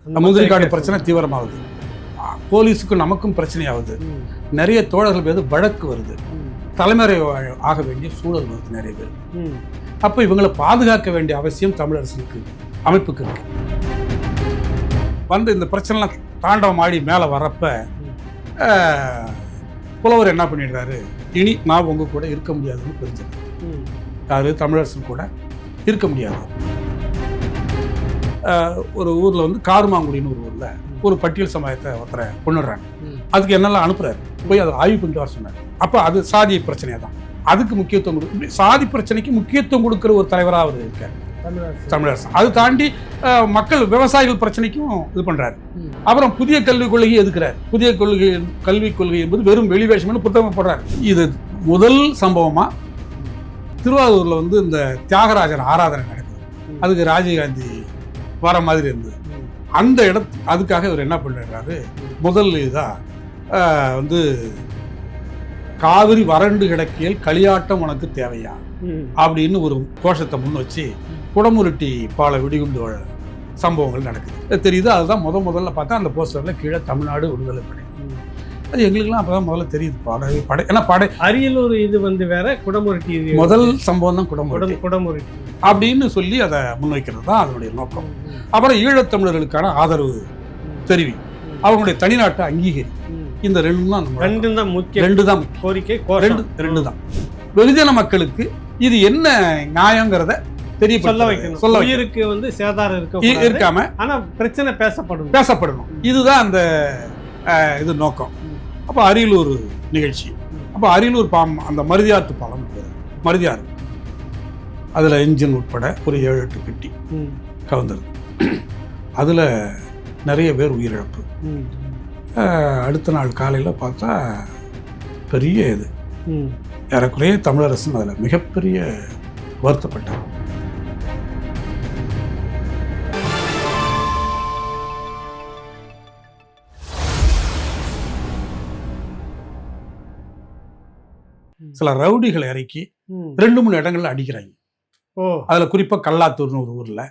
முந்திரிக்காடு பிரச்சனை தீவிரமாகுது, போலீஸுக்கும் நமக்கும் பிரச்சனையாகுது, நிறைய தோழர்கள் மீது வழக்கு வருது, தலைமுறை ஆக வேண்டிய சூழல் வருது நிறைய பேர். அப்போ இவங்களை பாதுகாக்க வேண்டிய அவசியம் தமிழரசுக்கு அமைப்புக்கு இருக்கு. வந்து இந்த பிரச்சனைலாம் தாண்டவம் ஆடி மேலே வரப்ப புலவர் என்ன பண்ணிடுறாரு, இனி நான் உங்க கூட இருக்க முடியாதுன்னு புரிஞ்சுது. யாரு தமிழரசு கூட இருக்க முடியாது. ஒரு ஊரில் வந்து காருமாங்குடின்னு ஒரு ஊரில் ஒரு பட்டியல் சமுதாயத்தை ஒருத்தரை கொண்டுடுறாங்க. அதுக்கு என்னெல்லாம் அனுப்புறாரு, போய் அதை ஆய்வு பண்ணிட்டு வர சொன்னார். அப்போ அது சாதிய பிரச்சனையாக தான், அதுக்கு முக்கியத்துவம் கொடுக்கும். சாதி பிரச்சனைக்கு முக்கியத்துவம் கொடுக்குற ஒரு தலைவராக அவர் இருக்கார் தமிழரசு. அது தாண்டி மக்கள் விவசாயிகள் பிரச்சனைக்கும் இது பண்றாரு. அப்புறம் புதிய கல்விக் கொள்கையை எதுக்குறாரு. புதிய கல்விக் கொள்கை என்பது வெறும் வெளிவேஷம்னு புத்தகம் போடுறாரு. இது முதல் சம்பவமா திருவாரூர்ல வந்து இந்த தியாகராஜர் ஆராதனை நடக்குது. அதுக்கு ராஜீவ்காந்தி வர மாதிரி இருந்தது. அந்த அதுக்காக இவர் என்ன பண்ணிடுறாரு, முதல் இதா வந்து காவிரி வறண்டு கிடக்கியல் களியாட்டம் உனக்கு தேவையா அப்படின்னு ஒரு கோஷத்தை முன் வச்சு குடமுருட்டி பால வெடிகுண்டு சம்பவங்கள் நடக்குது தெரியுது. அதுதான் முதல்ல பார்த்தா அந்த போஸ்டர்ல கீழே தமிழ்நாடு விடுதலை படை. அது எங்களுக்குலாம் அப்பதான் முதல்ல தெரியுது படை. ஏன்னா படை அரியலூர் இது வந்து வேற, குடமுருட்டி முதல் சம்பவம் தான் குடமுருட்டி அப்படின்னு சொல்லி அதை முன்வைக்கிறது தான் அதனுடைய நோக்கம். அப்புறம் ஈழத்தமிழர்களுக்கான ஆதரவு தெரிவி, அவங்களுடைய தனிநாட்டை அங்கீகரி. இந்த ரெண்டு தான் முக்கிய கோரிக்கை. ரெண்டு தான் வெகுஜன மக்களுக்கு இது என்ன நியாயங்கிறத தெரிய சொல்ல வைக்கணும். உயிருக்கு வந்து சேதாரம் இருக்காம ஆனா பிரச்சனை பேசப்படணும். இதுதான் அந்த இது நோக்கம். அப்போ அரியலூர் நிகழ்ச்சி. அப்போ அரியலூர் அந்த மருதியாற்று பாலம், மருதியாறு, அதில் என்ஜின் உட்பட ஒரு 7-8 பெட்டி கவுந்தது. அதில் நிறைய பேர் உயிரிழப்பு. அடுத்த நாள் காலையில் பார்த்தா பெரிய இது ஏறக்குறைய தமிழரசன் அதில் மிகப்பெரிய வருத்தப்பட்டார். சில ரவுடிகளை இறக்கி 2-3 இடங்கள்ல அடிக்கிறாங்க. அதுல குறிப்பா கல்லாத்தூர்னு ஒரு ஊர்ல,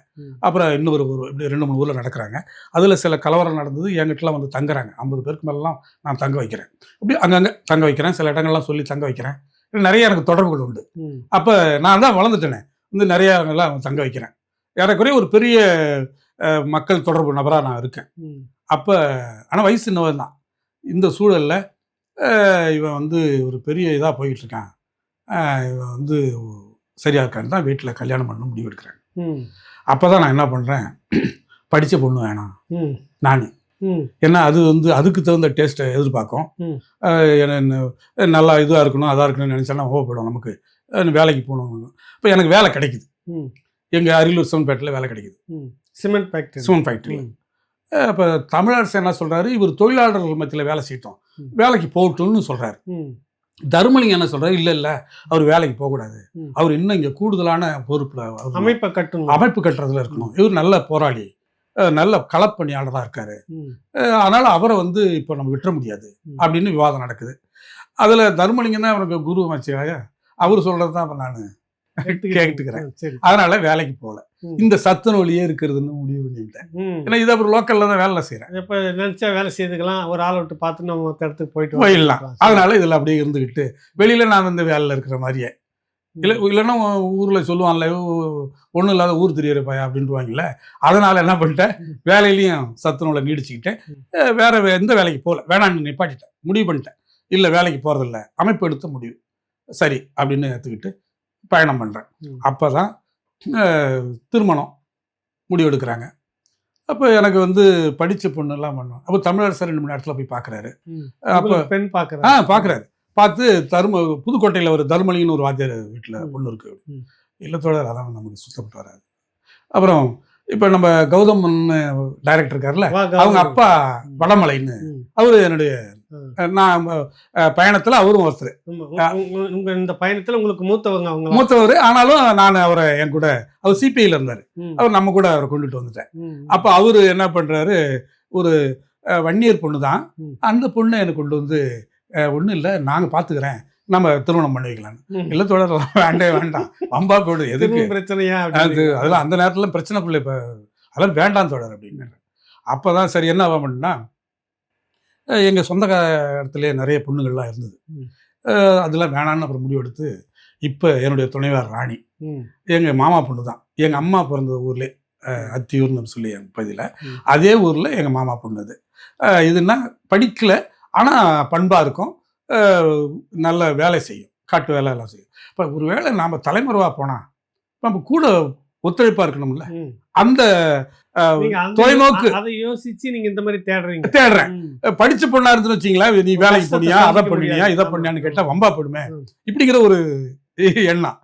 அப்புறம் இன்னொரு ஊர், இப்படி 2-3 ஊர்ல நடக்கிறாங்க. அதுல சில கலவரம் நடந்தது. என்கிட்டலாம் வந்து தங்குறாங்க. 50 பேருக்கு மேலாம் நான் தங்க வைக்கிறேன். இப்படி அங்கங்க தங்க வைக்கிறேன். சில இடங்கள்லாம் சொல்லி தங்க வைக்கிறேன். நிறைய எனக்கு தொடர்புகள் உண்டு. அப்ப நான் தான் வளர்ந்துட்டேனே, வந்து நிறைய இடங்கள்லாம் தங்க வைக்கிறேன். ஏறக்குறைய ஒரு பெரிய மக்கள் தொடர்பு நபரா நான் இருக்கேன். அப்ப ஆனா வயசு சின்னவன் தான். இந்த சூழல்ல இவன் வந்து ஒரு பெரிய இதாக போயிட்டு இருக்கான், இவன் வந்து சரியா இருக்கான்னு தான் வீட்டில் கல்யாணம் பண்ணணும் முடிவு எடுக்கிறேன். அப்போதான் நான் என்ன பண்ணுறேன், படித்த பொண்ணு வேணாம் நான், ஏன்னா அது வந்து அதுக்கு தகுந்த டேஸ்ட்டை எதிர்பார்க்கும். நல்லா இதாக இருக்கணும் அதாக இருக்கணும்னு நினச்சா போயிடும் நமக்கு, வேலைக்கு போகணும். இப்போ எனக்கு வேலை கிடைக்குது, எங்கள் அரியலூர் சிமெண்ட் வேலை கிடைக்குது, சிமெண்ட் ஃபேக்ட்ரியில். இப்போ தமிழரசு என்ன சொல்கிறாரு, இவர் தொழிலாளர்கள் மத்தியில் வேலை செய்யட்டும், வேலைக்கு போகட்டும்னு சொல்கிறாரு. தர்மலிங்கம் என்ன சொல்கிறாரு, இல்லை அவர் வேலைக்கு போகக்கூடாது, அவர் இன்னும் இங்கே கூடுதலான பொறுப்பில் அமைப்பு கட்டுறதுல இருக்கணும், இவர் நல்ல போராளி, நல்ல களப்பணியாளராக இருக்காரு, அதனால் அவரை வந்து இப்போ நம்ம விட்டுற முடியாது அப்படின்னு விவாதம் நடக்குது. அதில் தர்மலிங்கம் தான் அவருக்கு குரு அமைச்சராக, அவர் சொல்கிறது தான் இப்போ நான் கேட்டுக்கிறேன். அதனால வேலைக்கு போகல, இந்த சத்து நோலியே இருக்கிறதுன்னு முடிவு பண்ணிட்டேன். ஏன்னா இது அப்புறம் லோக்கல்ல தான் வேலை செய்யறேன், இப்போ நினைச்சா வேலை செய்துக்கலாம், ஒரு ஆளை விட்டு பார்த்து நம்ம இடத்துக்கு போயிடலாம். அதனால இதில் அப்படியே இருந்துக்கிட்டு வெளியில நான் வந்து வேலையில் இருக்கிற மாதிரியே இல்லைன்னா ஊர்ல சொல்லுவான்ல, ஒன்றும் இல்லாத ஊர் தெரியறப்பா அப்படின்ட்டுவாங்கல்ல. அதனால என்ன பண்ணிட்டேன், வேலையிலையும் சத்து நூலை நீடிச்சுக்கிட்டேன், வேற எந்த வேலைக்கு போகல, வேணான்னு நிப்பாட்டிட்டேன், முடிவு பண்ணிட்டேன். இல்லை வேலைக்கு போறதில்ல, அமைப்பு எடுத்த முடிவு சரி அப்படின்னு எடுத்துக்கிட்டு பயணம் பண்ணுறேன். அப்போ தான் திருமணம் முடிவெடுக்கிறாங்க. அப்போ எனக்கு வந்து படித்த பொண்ணுலாம் பண்ணோம். அப்போ தமிழரசர் 2 மணி நேரத்தில் போய் பார்க்குறாரு. அப்போ பெண் பார்க்குறாரு. பார்த்து புதுக்கோட்டையில் ஒரு தர்மலிங்கன்னு ஒரு வாத்தியார் வீட்டில் பொண்ணு இருக்கு. இல்லத்தோட அதான் நமக்கு சுத்தப்பட்டு வராது. அப்புறம் இப்போ நம்ம கௌதம் டைரக்டர் இருக்காருல்ல, அவங்க அப்பா வடமலைன்னு, அவரு என்னுடைய நான் பயணத்தில் அவரும் ஒருத்தர். இந்த பயணத்தில் உங்களுக்கு மூத்தவர். ஆனாலும் நான் அவரை என் கூட, அவர் சிபிஐல இருந்தார், அவர் நம்ம கூட அவரை கொண்டுட்டு வந்துட்டேன். அப்போ அவரு என்ன பண்றாரு, ஒரு வன்னியர் பொண்ணு தான், அந்த பொண்ணை எனக்கு கொண்டு வந்து, ஒன்றும் இல்லை நாங்கள் பார்த்துக்கிறேன், நம்ம திருமணம் பண்ணி வைக்கலான்னு. இல்லை தொடரலாம், வேண்டாம் வம்பா போடு, எதுக்கு பிரச்சனையா அது, அதெல்லாம் அந்த நேரத்தில் பிரச்சனைக்குள்ள, இப்போ அதெல்லாம் வேண்டாம் தொடர் அப்படின்னு. அப்பதான் சரி என்ன ஆகும்னா, எங்க சொந்த இடத்துலயே நிறைய பொண்ணுங்கள்லாம் இருந்தது. அதெல்லாம் வேணான்னு அப்புறம் முடிவெடுத்து, இப்ப என்னுடைய துணைவியார் ராணி எங்க மாமா பொண்ணு தான். எங்க அம்மா பிறந்த ஊர்லேயே அத்தியூர்னு சொல்லி என் பகுதியில், அதே ஊரில் எங்கள் மாமா பொண்ணு அது. இதுன்னா படிக்கல, ஆனால் பண்பாக இருக்கும், நல்ல வேலை செய்யும், காட்டு வேலை எல்லாம் செய்யும். இப்போ ஒரு வேளை நாம் தலைமறைவாக போனால் நம்ம கூட ஒத்துழைப்பாக இருக்கணும்ல, அந்த தொலைநோக்கு அதை யோசிச்சு நீங்க இந்த மாதிரி தேடுறேன். படிச்ச பொண்ணா இருந்துன்னு வச்சிங்களேன், நீ வேலைக்கு போனியா, அதை பண்ணினியா, இதை பண்ணியான்னு கேட்டால் வம்பா போடுமே இப்படிங்கிற ஒரு எண்ணம்.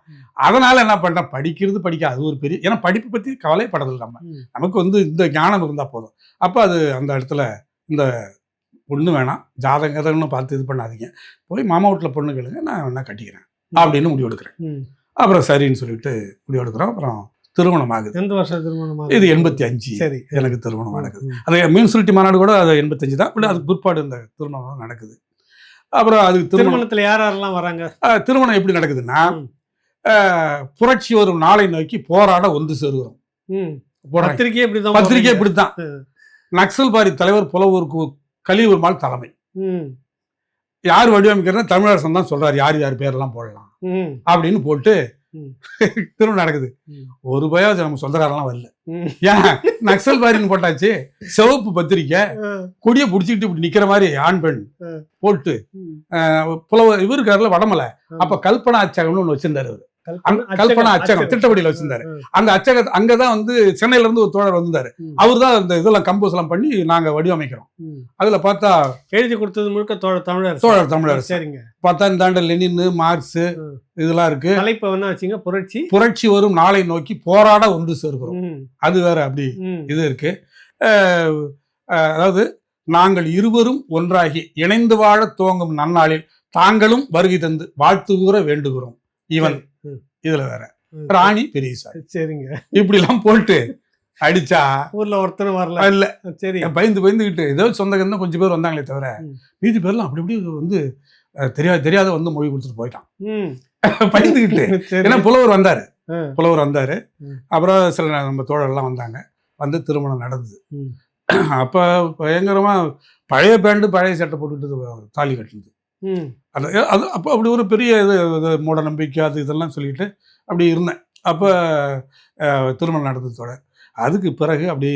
அதனால என்ன பண்றேன், படிக்கிறது படிக்க அது ஒரு பெரிய, ஏன்னா படிப்பு பத்தி கவலைப்படதில்லை நம்ம, நமக்கு வந்து இந்த ஞானம் இருந்தா போதும். அப்ப அது அந்த இடத்துல இந்த பொண்ணு வேணாம், ஜாதகம்னு பார்த்து இது பண்ணாதீங்க, போய் மாமா வீட்டுல பொண்ணு கேளுங்க, நான் வேணா கட்டிக்கிறேன் அப்படின்னு முடிவு எடுக்கிறேன். அப்புறம் சரின்னு சொல்லிட்டு முடிவு எடுக்கிறோம். அப்புறம் திருமணம் ஆகுது. எந்த வருஷம் திருமணம்? இது 85 சரி, எனக்கு திருமணம் நடக்குது. அது மியூனிசிபாலிட்டி மாநாடு கூட அது 85 தான், பட் அதுக்கு பிற்பாடு இந்த திருமணம் நடக்குது. அப்புறம் அதுக்கு திருமணத்துல யார் யாரெல்லாம் வராங்க? திருமணம் எப்படி நடக்குதுன்னா, புரட்சி வரும் நாளை நோக்கி போராட ஒன்று சேருகிறோம். பத்திரிகை இப்படித்தான். நக்சல் பாரி தலைவர் புலவூருக்கு கலியூர்மாள் தலைமை. யார் வடிவமைக்கிறதா தமிழரசன் தான் சொல்றாரு, யார் யார் பேரெல்லாம் போடலாம் அப்படின்னு போட்டு திருமணம் நடக்குது. ஒரு பயம் நம்ம சொந்தக்காரெல்லாம் வரல, ஏன் நக்சல் பாரின்னு போட்டாச்சு, சிவப்பு பத்திரிக்கை கொடியை பிடிச்சிக்கிட்டு இப்படி நிக்கிற மாதிரி ஆண் பெண் போட்டு புலவர் இவருக்காருல வடமலை, அப்ப கல்பனா அச்சகம்னு ஒண்ணு வச்சிருந்தாரு அவரு. கல்பனா அச்சகம் திட்டப்படியில வச்சிருந்தாரு. அந்த அச்சக அங்கதான் வந்து சென்னையில இருந்து ஒரு தோழர் வந்திருந்தாரு. அவர் தான் இந்த இதெல்லாம் கம்போஸ் எல்லாம் பண்ணி நாங்க வடிவமைக்கிறோம். அதுல பார்த்தா எழுதி கொடுத்தது முழுக்க தோழர் தமிழர். சரிங்க. பார்த்தா இந்த லெனின், மார்க்ஸ் இதெல்லாம் இருக்கு. தலைப்பு என்ன வச்சுங்க, புரட்சி வரும் நாளை நோக்கி போராட ஒன்று சேர்க்கிறோம். அது வேற அப்படி இது இருக்கு. அதாவது நாங்கள் இருவரும் ஒன்றாகி இணைந்து வாழ துவங்கும் நன்னாளில் தாங்களும் வருகை தந்து வாழ்த்து கூற வேண்டுகிறோம். இவன் இதுல வேற ராணி பெரியசாமி. சரிங்க. இப்படி எல்லாம் போட்டு அடிச்சா ஊர்ல ஒருத்தரும் வரல இல்ல. சரி, பயந்துகிட்டு ஏதோ சொந்தம் கொஞ்சம் பேர் வந்தாங்களே தவிர மீதி பேர்லாம் அப்படி இப்படி வந்து தெரியாத வந்து மொழி கொடுத்துட்டு போயிட்டான் பயந்துகிட்டு. ஏன்னா புலவர் வந்தாரு. அப்புறம் சில நம்ம தோழர்லாம் வந்தாங்க, வந்து திருமணம் நடந்தது. அப்ப பயங்கரமா பழைய பேண்டு பழைய சட்டை போட்டுட்டு தாலி கட்டுனது. அது அப்போ அப்படி ஒரு பெரிய இது மூட நம்பிக்கை அது இதெல்லாம் சொல்லிட்டு அப்படி இருந்தேன். அப்போ திருமணம் நடந்ததோட அதுக்கு பிறகு அப்படி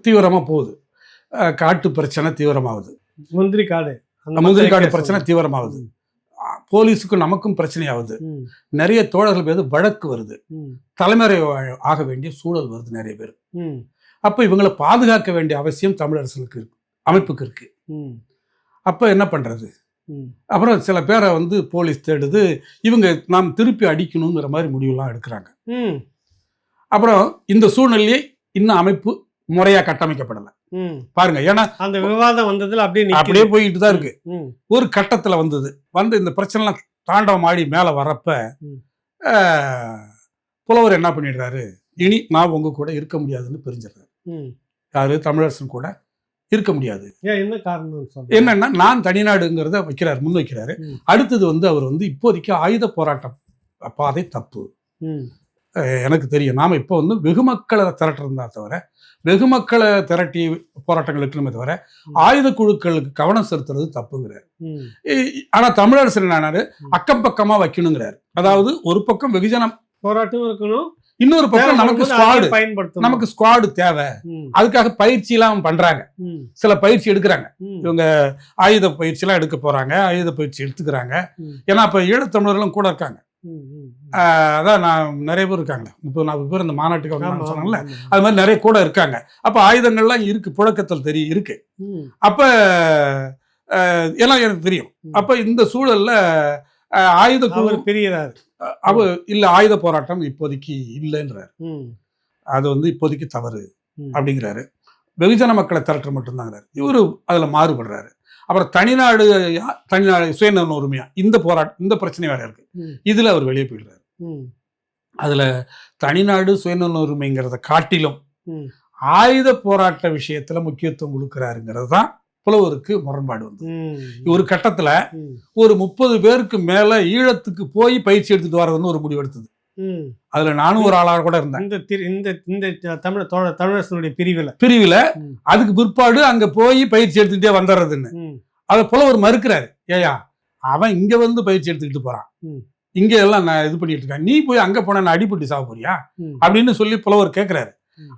தீவிரமாக போகுது. காட்டு பிரச்சனை தீவிரமாகுது, முந்திரி காடு பிரச்சனை தீவிரமாகுது, போலீஸுக்கும் நமக்கும் பிரச்சனையாகுது, நிறைய தோழர்கள் பேர் வழக்கு வருது, தலைமுறை ஆக வேண்டிய சூழல் வருது நிறைய பேர். அப்போ இவங்களை பாதுகாக்க வேண்டிய அவசியம் தமிழரசுக்கு இருக்கு, அமைப்புக்கு இருக்கு. அப்ப என்ன பண்றது? அப்புறம் சில பேரை வந்து போலீஸ் தேடுது, இவங்க நாம் திருப்பி அடிக்கணுங்கிற மாதிரி முடிவுலாம் எடுக்கிறாங்க. அப்புறம் இந்த சூழ்நிலையை இன்னும் அமைப்பு முறையா கட்டமைக்கப்படலை பாருங்க. ஏன்னா அந்த விவாதம் வந்ததுல அப்படியே போயிட்டு தான் இருக்கு. ஒரு கட்டத்துல வந்து இந்த பிரச்சனை எல்லாம் தாண்டவம் ஆடி மேல வரப்ப புலவர் என்ன பண்ணிடுறாரு, இனி நான் உங்க கூட இருக்க முடியாதுன்னு பிரிஞ்சிடறாரு. யாரு? தமிழரசன் கூட இருக்க முடியாது. என்ன காரணம்? என்னன்னா, நான் தனிநாடுங்கிறத முன் வைக்கிறாரு. அடுத்தது வந்து அவர் வந்து இப்போதைக்கு ஆயுத போராட்டம் பாதை தப்பு. எனக்கு தெரியும், நாம இப்போ வந்து வெகுமக்களை திரட்டுறதா தவிர, வெகுமக்களை திரட்டி போராட்டங்களுக்கு தவிர ஆயுத குழுக்களுக்கு கவனம் செலுத்துறது தப்புங்கிறாரு. ஆனா தமிழரசன் என்னாரு, அக்கம் பக்கமா வைக்கணுங்கிறாரு. அதாவது ஒரு பக்கம் வெகுஜன போராட்டம் இருக்கணும், இன்னொரு பக்கம் நமக்கு ஸ்குவாடு தேவை. அதுக்காக பயிற்சி எல்லாம் பண்றாங்க, சில பயிற்சி எடுக்கிறாங்க. இவங்க ஆயுத பயிற்சி எல்லாம் எடுக்க போறாங்க, ஆயுத பயிற்சி எடுத்துக்கிறாங்க. ஏன்னா இப்ப ஈழத்தமிழர்களும் கூட இருக்காங்க. அதான் நான் நிறைய பேர் இருக்காங்க, 30-40 பேர் இந்த மாநாட்டுக்கு சொன்னாங்கல்ல, அது மாதிரி நிறைய கூட இருக்காங்க. அப்ப ஆயுதங்கள்லாம் இருக்கு, புழக்கத்தில் இருக்கு. அப்ப எல்லாம் எனக்கு தெரியும். அப்ப இந்த சூழல்ல ஆயுத குழு பெரியறாரு, இல்ல ஆயுத போராட்டம் இப்போதைக்கு இல்லைன்றாரு. அது வந்து இப்போதைக்கு தவறு அப்படிங்கிறாரு. வெகுஜன மக்களை திரட்ட மட்டும்தாங்கிறாரு. இவரு அதுல மாறுபடுறாரு. அப்புறம் தனிநாடு சுயநல உரிமையா இந்த பிரச்சனை வேற இருக்கு, இதுல அவர் வெளியே போயிடுறாரு. அதுல தனிநாடு சுயநல உரிமைங்கிறத காட்டிலும் ஆயுத போராட்ட விஷயத்துல முக்கியத்துவம் கொடுக்கிறாருங்கிறது தான் புலவருக்கு முரண்பாடு வந்து. ஒரு கட்டத்துல ஒரு 30 பேருக்கு மேல ஈழத்துக்கு போய் பயிற்சி எடுத்துட்டு வர்றதுன்னு ஒரு முடிவு எடுத்தது. ம். அதுல நானும் ஒரு ஆளா கூட இருந்தேன். இந்த தமிழரசனுடைய பிரிவுல அதுக்கு பிற்பாடு அங்க போய் பயிற்சி எடுத்துக்கிட்டே வந்துடுறதுன்னு அதை புலவர் மறுக்கிறாரு. ஏயா அவன் இங்க வந்து பயிற்சி எடுத்துக்கிட்டு போறான், இங்க எல்லாம் நான் இது பண்ணிட்டு இருக்கேன், நீ போய் அங்க போன நான் அடிபட்டு சாக போறியா அப்படின்னு சொல்லி புலவர் கேட்கிறாரு.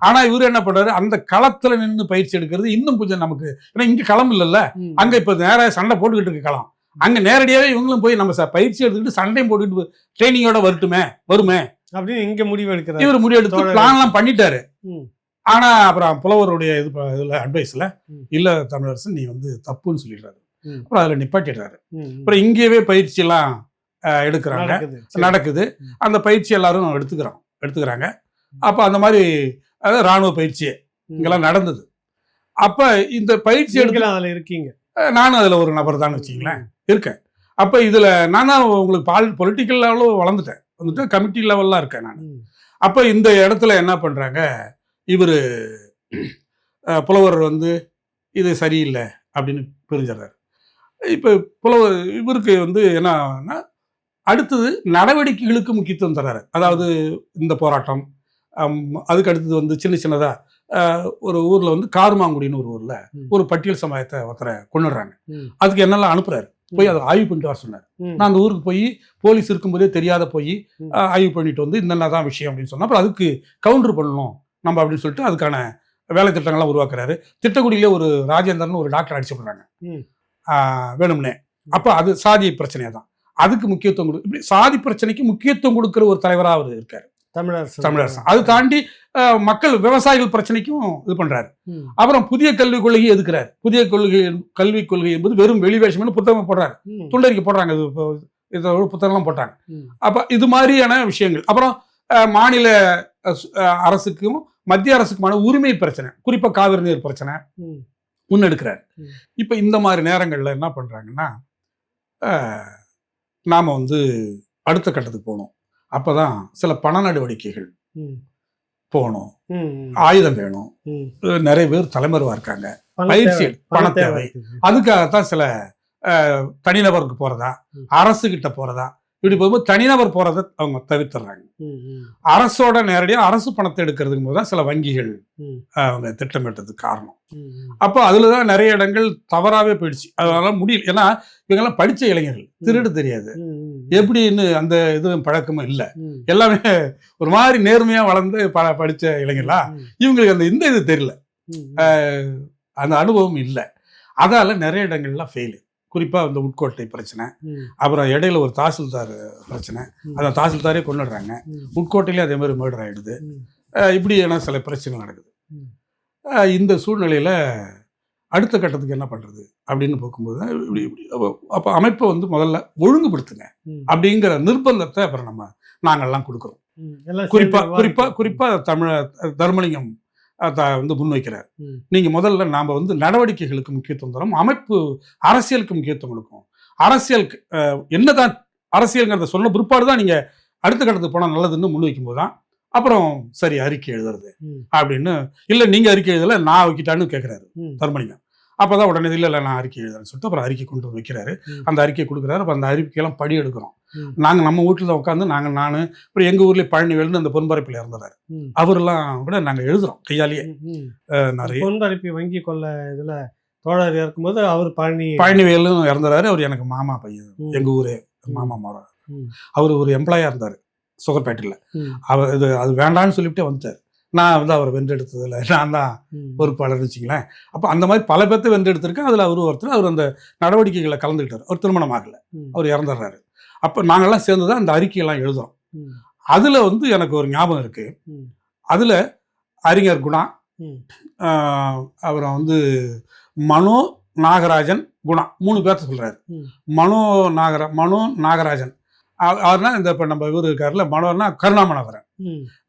ஆனா இவரு என்ன பண்றாரு, அந்த களத்துல நின்று பயிற்சி எடுக்கிறது இன்னும் கொஞ்சம் நமக்கு, ஏன்னா இங்க களம் இல்லைல்ல, அங்க இப்ப நேர சண்டை போட்டுக்கிட்டு இருக்க களம், அங்க நேரடியாவே இவங்களும் போய் நம்ம பயிற்சி எடுத்துக்கிட்டு சண்டையும் போட்டுக்கிட்டு ட்ரைனிங்கோட வருமே அப்படின்னு இங்க முடிவு எடுக்கிறார். இவர் முடிவு எடுத்து பிளான் எல்லாம் பண்ணிட்டாரு. ஆனா அப்புறம் புலவருடைய இதுல அட்வைஸ்ல இல்ல தமிழரசன் நீ வந்து தப்புன்னு சொல்லிடுறாரு. அப்புறம் அதுல நிப்பாட்டிடுறாரு. அப்புறம் இங்கேயே பயிற்சி எல்லாம் எடுக்கிறாங்க, நடக்குது. அந்த பயிற்சி எல்லாரும் எடுத்துக்கிறாங்க. அப்ப அந்த மாதிரி அதாவது ராணுவ பயிற்சி இங்கெல்லாம் நடந்தது. அப்ப இந்த பயிற்சி எடுக்கலாம் அதுல இருக்கீங்க, நானும் அதுல ஒரு நபர் தான் வச்சுங்களேன் இருக்கேன். அப்ப இதுல நான் உங்களுக்கு பொலிட்டிக்கல் லெவலும் வளர்ந்துட்டேன், வந்துட்டு கமிட்டி லெவல்லாம் இருக்கேன் நான். அப்ப இந்த இடத்துல என்ன பண்றாங்க, இவரு புலவர் வந்து இது சரியில்லை அப்படின்னு பிரிஞ்சிடறாரு. இப்ப புலவர் இவருக்கு வந்து என்னன்னா அடுத்தது நடவடிக்கைகளுக்கு முக்கியத்துவம் தர்றாரு. அதாவது இந்த போராட்டம், அதுக்கு அடுத்தது வந்து சின்னதா ஒரு ஊர்ல வந்து காருமாங்குடின்னு ஒரு ஊர்ல ஒரு பட்டியல் சமுதாயத்தை ஒருத்தரை கொண்டுடுறாங்க. அதுக்கு என்னெல்லாம் அனுப்புறாரு, போய் அதை ஆய்வு பண்ணிட்டு வர சொன்னார். நான் அந்த ஊருக்கு போய் போலீஸ் இருக்கும்போதே தெரியாத போய் ஆய்வு பண்ணிட்டு வந்து என்னென்னதான் விஷயம் அப்படின்னு சொன்னா அப்புறம் அதுக்கு கவுண்டர் பண்ணணும் நம்ம அப்படின்னு சொல்லிட்டு அதுக்கான வேலை திட்டங்கள்லாம் உருவாக்குறாரு. திட்டக்குடியிலே ஒரு ராஜேந்திரன் ஒரு டாக்டர் அடிச்சு போடுறாங்க வேணும்னே. அப்ப அது சாதி பிரச்சனையா தான், அதுக்கு முக்கியத்துவம் இப்படி சாதி பிரச்சனைக்கு முக்கியத்துவம் கொடுக்கிற ஒரு தலைவராக அவர் இருக்காரு தமிழரசன். அது தாண்டி மக்கள் விவசாயிகள் பிரச்சனைக்கும் இது பண்றாரு. அப்புறம் புதிய கல்விக் கொள்கையை எதுக்குறாரு. புதிய கல்விக் கொள்கை என்பது வெறும் வெளிவேஷம்னு புத்தகம் போடுறாரு, துண்டறிக்கை போடுறாங்க, இதோட புத்தகம்லாம் போட்டாங்க. அப்ப இது மாதிரியான விஷயங்கள். அப்புறம் மாநில அரசுக்கும் மத்திய அரசுக்குமான உரிமை பிரச்சனை, குறிப்பா காவிரி நீர் பிரச்சனை முன்னெடுக்கிறார். இப்ப இந்த மாதிரி நேரங்கள்ல என்ன பண்றாங்கன்னா நாம வந்து அடுத்த கட்டத்துக்கு போகணும். அப்பதான் சில பண நடவடிக்கைகள் போகணும், ஆயுதம் வேணும், நிறைய பேர் தலைமறைவா இருக்காங்க, பயிற்சி பண தேவை. அதுக்காகத்தான் சில தனிநபருக்கு போறதா அரசு கிட்ட போறதா இப்படி போகும்போது தனிநபர் போறதை அவங்க தவிர்த்துறாங்க. அரசோட நேரடியாக அரசு பணத்தை எடுக்கிறதுக்கு போது தான் சில வங்கிகள் அவங்க திட்டமிட்டதுக்கு காரணம். அப்போ அதுலதான் நிறைய இடங்கள் தவறாவே போயிடுச்சு. அதனால முடியல. ஏன்னா இவங்கெல்லாம் படிச்ச இளைஞர்கள், திருடு தெரியாது, எப்படின்னு அந்த இது பழக்கமும் இல்லை. எல்லாமே ஒரு மாதிரி நேர்மையா வளர்ந்து படிச்ச இளைஞர்களா, இவங்களுக்கு அந்த இந்த இது தெரியல, அந்த அனுபவம் இல்லை. அதால நிறைய இடங்கள்லாம் ஃபெயிலு. குறிப்பாக இந்த உட்கோட்டை பிரச்சனை, அப்புறம் இடையில ஒரு தாசில்தார் பிரச்சனை, அந்த தாசில்தாரே கொண்டுடுறாங்க, உட்கோட்டையிலே அதே மாதிரி மர்டர் ஆகிடுது. இப்படியான சில பிரச்சனைகள் நடக்குது. இந்த சூழ்நிலையில் அடுத்த கட்டத்துக்கு என்ன பண்ணுறது அப்படின்னு பார்க்கும்போது இப்படி அப்போ அமைப்பை வந்து முதல்ல ஒழுங்குபடுத்துங்க அப்படிங்கிற நிர்பந்தத்தை அப்புறம் நாங்கள்லாம் கொடுக்குறோம். குறிப்பாக தர்மலிங்கம் வந்து முன்வைக்கிறார். நீங்க முதல்ல நாம வந்து நடவடிக்கைகளுக்கு முக்கியத்துவம் தரோம், அமைப்பு அரசியலுக்கு முக்கியத்துவம் கொடுக்கும். அரசியலுக்கு என்னதான் அரசியல்ங்கிறத சொன்ன பிற்பாடுதான் நீங்க அடுத்த கட்டத்துக்கு போனா நல்லதுன்னு முன்வைக்கும் போதுதான் அப்புறம் சரி அறிக்கை எழுதுறது அப்படின்னு. இல்ல நீங்க அறிக்கை எழுதல நான் வைக்கிட்டான்னு கேட்கிறாரு தர்மலிங்கம். அப்பதான் உடனே இல்லை நான் அறிக்கை எழுதுறேன்னு சொல்லிட்டு அப்புறம் அறிக்கை கொண்டு வைக்கிறாரு. அந்த அறிக்கை கொடுக்குறாரு. அப்ப அந்த அறிக்கையெல்லாம் படி எடுக்கிறோம். நாங்க நம்ம வீட்டுல உட்காந்து நான் அப்புறம் எங்க ஊர்ல பழனிவேல்னு அந்த பொன்பரப்பில் இறந்துறாரு, அவரெல்லாம் கூட நாங்க எழுதுறோம் கையாலேயே. நிறைய பொன்பரப்பி வங்கி கொள்ள இதுல தோழர் இருக்கும்போது அவர் பழனிவேலும் இறந்துறாரு. அவர் எனக்கு மாமா பையன், எங்க ஊரே மாமா மாறா. அவர் ஒரு எம்ப்ளாயா இருந்தாரு சுகர்பேட்டையில். அவர் அது வேண்டான்னு சொல்லிவிட்டே வந்துட்டார். நான் வந்து அவரை வென்றெடுத்ததில்லை, நான் தான் பொறுப்பாளர்னு வச்சுங்களேன். அப்போ அந்த மாதிரி பல பேர்த்த வென்றெடுத்திருக்கேன். அதில் ஒருத்தர் அவர் அந்த நடவடிக்கைகளை கலந்துக்கிட்டார். அவர் திருமணம் ஆகலை, அவர் இறந்துடுறாரு. அப்போ நாங்கள்லாம் சேர்ந்து தான் அந்த அறிக்கையெல்லாம் எழுதுறோம். அதில் வந்து எனக்கு ஒரு ஞாபகம் இருக்கு. அதில் அறிஞர் குணா, அப்புறம் வந்து மனோ நாகராஜன், குணா 3 பேர்த்த சொல்கிறாரு. மனோ நாகராஜன் அவர்னா இந்த இப்போ நம்ம இவர் இருக்காருல, மனோர்னா கருணாமனோகரன்,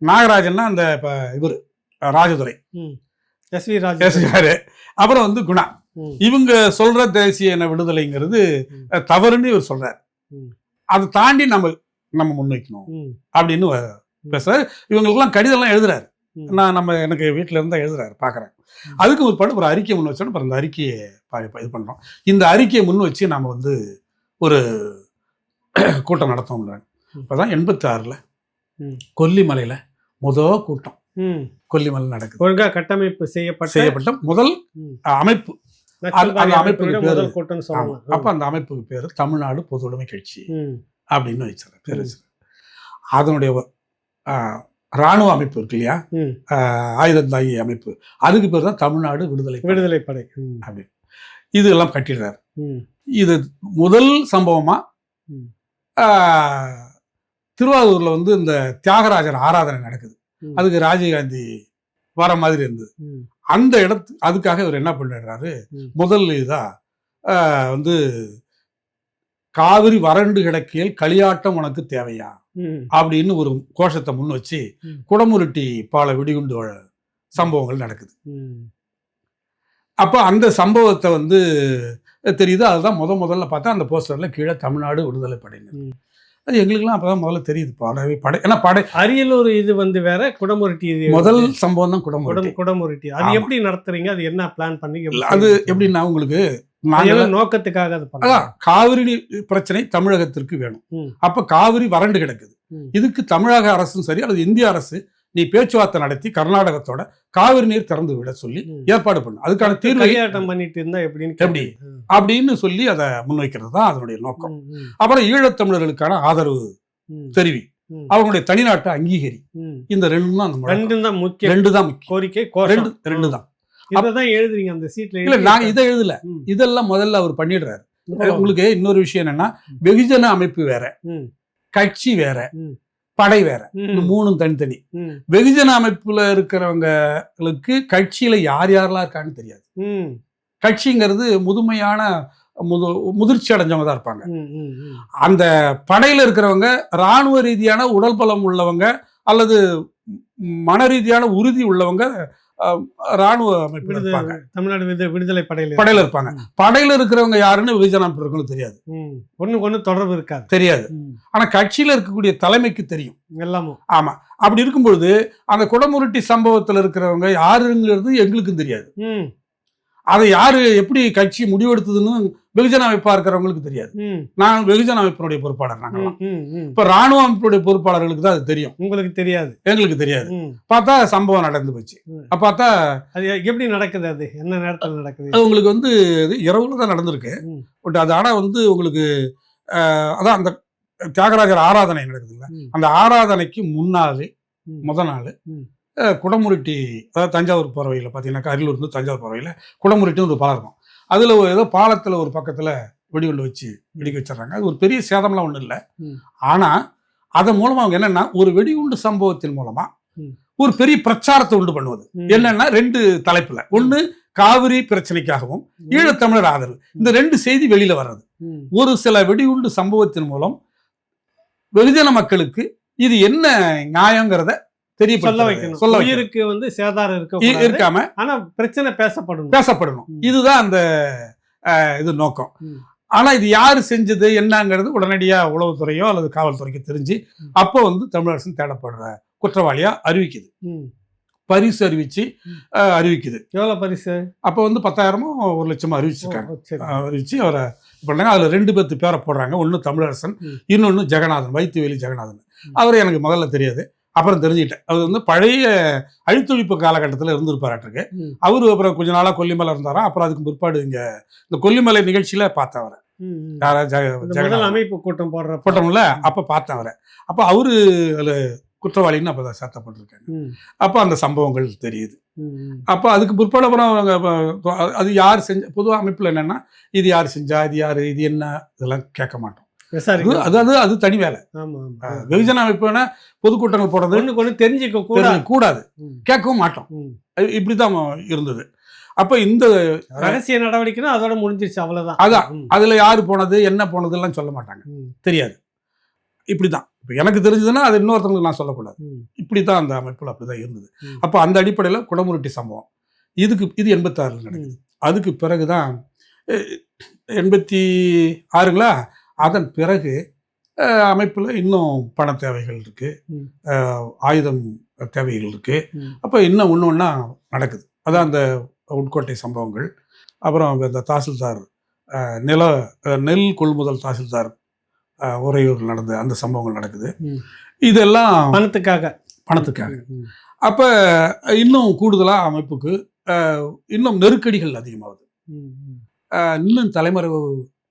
நாகராஜன்னா அந்த இப்போ இவர் ராஜதுரை, அப்புறம் வந்து குணா. இவங்க சொல்ற தேசிய இன விடுதலைங்கிறது தவறுன்னு இவர் சொல்றாரு. அதை தாண்டி நம்ம முன்வைக்கணும் அப்படின்னு பேச இவங்களுக்கெல்லாம் கடிதம்லாம் எழுதுறாரு. எனக்கு வீட்டில இருந்தா எழுதுறாரு பார்க்குறேன். அதுக்கு ஒரு படம் ஒரு அறிக்கை முன் வச்சோன்னு அப்புறம் அந்த அறிக்கையை இது பண்றோம். இந்த அறிக்கையை முன் வச்சு நாம வந்து ஒரு கூட்டம் நடத்தோம். இப்போதான் 86ல் ம். கொல்லிமலையில் கூட்டம் கொல்லிமலை நடக்குது. ஒழுங்கா கட்டமைப்பு செய்யப்பட்ட முதல் ம். அமைப்பு. அந்த அமைப்புக்கு பேரு முதல் கூட்டம்னு சொல்லலாம். அப்ப அந்த அமைப்புக்கு பேரு தமிழ்நாடு பொது உடைமை கட்சி அப்படின்னு வச்சாரு பேரு. அதனுடைய இராணுவ அமைப்பு இருக்கு இல்லையா, ஆயுதந்தாங்கி அமைப்பு, அதுக்கு பேர் தான் தமிழ்நாடு விடுதலை படை அப்படி. இது எல்லாம் கட்டிடுறாரு. இது முதல் சம்பவமா திருவாரூர்ல வந்து இந்த தியாகராஜர் ஆராதனை நடக்குது. அதுக்கு ராஜீவ்காந்தி வர மாதிரி இருந்தது. அந்த அதுக்காக இவர் என்ன பண்ணிடுறாரு, முதல் இதா வந்து காவிரி வறண்டு கிடக்கையில் களியாட்டம் உனக்கு தேவையா அப்படின்னு ஒரு கோஷத்தை முன் வச்சு குடமுருட்டி பால வெடிகுண்டு சம்பவங்கள் நடக்குது. அப்ப அந்த சம்பவத்தை வந்து தெரியுது. அதுதான் முதல்ல பார்த்தா அந்த போஸ்டர்ல கீழே தமிழ்நாடு விடுதலை படையினர். அது எங்களுக்குலாம் அப்பதான் முதல்ல தெரியுது படை. ஏன்னா படை அரியலூர் இது வந்து வேற, குடமுருட்டி முதல் சம்பவம் தான் குடமுருட்டி. அது எப்படி நடத்துறீங்க, அது என்ன பிளான் பண்ணி? அது எப்படின்னா, உங்களுக்கு நோக்கத்துக்காக காவிரி பிரச்சனை தமிழகத்திற்கு வேணும். அப்ப காவிரி வறண்டு கிடக்குது. இதுக்கு தமிழக அரசும் சரி அல்லது இந்திய அரசு நீ பேச்சுவார்த்தை நடத்தி கர்நாடகத்தோட காவிரி நீர் திறந்து விட சொல்லி ஏற்பாடு பண்ணு. அதுக்கான தீர்வு பண்ணிட்டு இருந்தா எப்படி அப்படின்னு சொல்லி அதை முன்வைக்கிறது தான் அதனுடைய நோக்கம். அப்புறம் ஈழத்தமிழர்களுக்கான ஆதரவு தெரிவி, அவங்களுடைய தனிநாட்டை அங்கீகரி. இந்த ரெண்டு தான் முக்கிய கோரிக்கை. ரெண்டு தான் எழுதுறீங்க அந்த சீட்ல. இல்ல, நாங்க இதை எழுதல. இதெல்லாம் முதல்ல அவர் பண்ணிடுறாரு. உங்களுக்கு இன்னொரு விஷயம் என்னன்னா, வெகுஜன அமைப்பு வேற, கட்சி வேற, படை வேற, மூணும் தனித்தனி. வெகுஜன அமைப்புல இருக்கிறவங்களுக்கு கட்சியில யார் யாரெல்லாம் இருக்கான்னு தெரியாது. கட்சிங்கிறது முதுமையான முதிர்ச்சி அடைஞ்சவங்க தான் இருப்பாங்க. அந்த படையில இருக்கிறவங்க இராணுவ ரீதியான உடல் பலம் உள்ளவங்க அல்லது மன ரீதியான உறுதி உள்ளவங்க ராணுவ அமைப்பு இருப்பாங்க. தமிழ்நாடு விடுதலை படையில இருப்பாங்க. படையில இருக்கிறவங்க யாருன்னு வெகுஜன அமைப்பு தெரியாது. ஒண்ணு தொடர்பு இருக்காது, தெரியாது. ஆனா கட்சியில இருக்கக்கூடிய தலைமைக்கு தெரியும் எல்லாமும். ஆமா, அப்படி இருக்கும்பொழுது அந்த குடமுருட்டி சம்பவத்துல இருக்கிறவங்க யாருங்கிறது எங்களுக்கும் தெரியாது. அதை யாரு எப்படி கட்சி முடிவெடுத்ததுன்னு வெகுஜன அமைப்பா இருக்கிறவங்களுக்கு தெரியாது. நான் வெகுஜன அமைப்பினுடைய பொறுப்பாளர். நாங்களாம் இப்ப ராணுவ அமைப்புடைய பொறுப்பாளர்களுக்கு தான் அது தெரியும், உங்களுக்கு தெரியாது, எங்களுக்கு தெரியாது. பார்த்தா சம்பவம் நடந்து போச்சு. பார்த்தா அது எப்படி நடக்குது, அது என்ன நேரத்தில் நடக்குது, அது உங்களுக்கு வந்து இரவுல தான் நடந்திருக்கு. பட் அது ஆனா வந்து உங்களுக்கு அதான் அந்த தியாகராஜர் ஆராதனை நடக்குதுல்ல, அந்த ஆராதனைக்கு முன்னாலே முத நாள் குடமுருட்டி, அதாவது தஞ்சாவூர் போகிற வழியில் பார்த்தீங்கன்னாக்கா, அரியலூர் இருந்து தஞ்சாவூர் போகிற வழியில் குடமுருட்டின்னு ஒரு பாலம் இருக்கும். அதில் ஏதோ பாலத்தில் ஒரு பக்கத்தில் வெடிகுண்டு வச்சு வெடிக்க வச்சிடறாங்க. அது ஒரு பெரிய சேதம்லாம் ஒன்றும் இல்லை. ஆனால் அதன் மூலமாக அவங்க என்னென்னா, ஒரு வெடிகுண்டு சம்பவத்தின் மூலமாக ஒரு பெரிய பிரச்சாரத்தை உண்டு பண்ணுவது. என்னென்னா, ரெண்டு தலைப்பில், ஒன்று காவிரி பிரச்சனைக்காகவும் ஈழத்தமிழர் ஆதரவு, இந்த ரெண்டு செய்தி வெளியில் வர்றது. ஒரு சில வெடிகுண்டு சம்பவத்தின் மூலம் வெகுஜன மக்களுக்கு இது என்ன நியாயங்கிறத சொல்ல வைக்கணும். உயிருக்கு வந்து சேதாரம் இருக்காம, ஆனா பிரச்சனை பேசப்படணும். இதுதான் அந்த இது நோக்கம். ஆனா இது யாரு செஞ்சது என்னங்கிறது உடனடியா உளவுத்துறையோ அல்லது காவல்துறைக்கு தெரிஞ்சு அப்போ வந்து தமிழ் அரசு தேடப்படுற குற்றவாளியா அறிவிக்குது. பரிசு அறிவிக்குது. எவ்வளவு பரிசு? அப்போ வந்து 10,000 1,00,000 அறிவிச்சிருக்காங்க. அறிவிச்சு அவரை பண்ணாங்க. அதுல 2 பேரை போடுறாங்க. ஒன்னு தமிழரசன், இன்னொன்னு ஜெகநாதன், வைத்தியவேலி ஜெகநாதன். அவர் எனக்கு முதல்ல தெரியாது, அப்புறம் தெரிஞ்சுக்கிட்டேன். அது வந்து பழைய அழித்தொழிப்பு காலகட்டத்தில் இருந்திருப்பாராட்டிருக்கு. அவரு அப்புறம் கொஞ்ச நாளா கொல்லிமலை இருந்தாராம். அப்புறம் அதுக்கு பிற்பாடு இங்க இந்த கொல்லிமலை நிகழ்ச்சியில பார்த்தேன் அவரை. அமைப்பு கூட்டம் போட்டோம்ல, அப்ப பார்த்தேன் அவரை. அப்ப அவரு அதுல குற்றவாளின்னு அப்பதான் சேர்த்தப்பட்டிருக்காங்க. அப்ப அந்த சம்பவங்கள் தெரியுது. அப்ப அதுக்கு பிற்பாடு அப்புறம் அது யார் செஞ்ச, பொதுவாக அமைப்புல என்னன்னா, இது யார் செஞ்சா, இது யாரு, இது என்ன, இதெல்லாம் கேட்க மாட்டோம். அது தனி வேலை. வெகுஜன அமைப்புனா பொதுக்கூட்டங்கள் போடுறது தெரிஞ்சுக்க கூடாது, கேட்கவும் மாட்டோம். இப்படிதான் இருந்தது. அப்ப இந்த ரகசிய நடவடிக்கைனா அதோட முடிஞ்சிருச்சு, அவ்வளவுதான். அதான், அதுல யாரு போனது என்ன போனது எல்லாம் சொல்ல மாட்டாங்க, தெரியாது. இப்படிதான் இப்ப எனக்கு தெரிஞ்சதுன்னா அது இன்னொருத்தவங்களுக்கு நான் சொல்லக்கூடாது. இப்படித்தான் அந்த அமைப்புல அப்படிதான் இருந்தது. அப்ப அந்த அடிப்படையில குடமுருட்டி சம்பவம் இது 86 நடக்குது. அதுக்கு பிறகுதான் 86ங்களா, அதன் பிறகு அமைப்புல இன்னும் பண தேவைகள் இருக்கு, ஆயுதம் தேவைகள் இருக்கு. அப்ப இன்னும் ஒண்ணா நடக்குது. அதான் அந்த உட்கோட்டை சம்பவங்கள். அப்புறம் இந்த தாசில்தார் நெல் கொள்முதல் தாசில்தார் உறையூர் நடந்த அந்த சம்பவங்கள் நடக்குது. இதெல்லாம் பணத்துக்காக. அப்போ இன்னும் கூடுதலாக அமைப்புக்கு இன்னும் நெருக்கடிகள் அதிகமாகுது. இன்னும் தலைமறைவு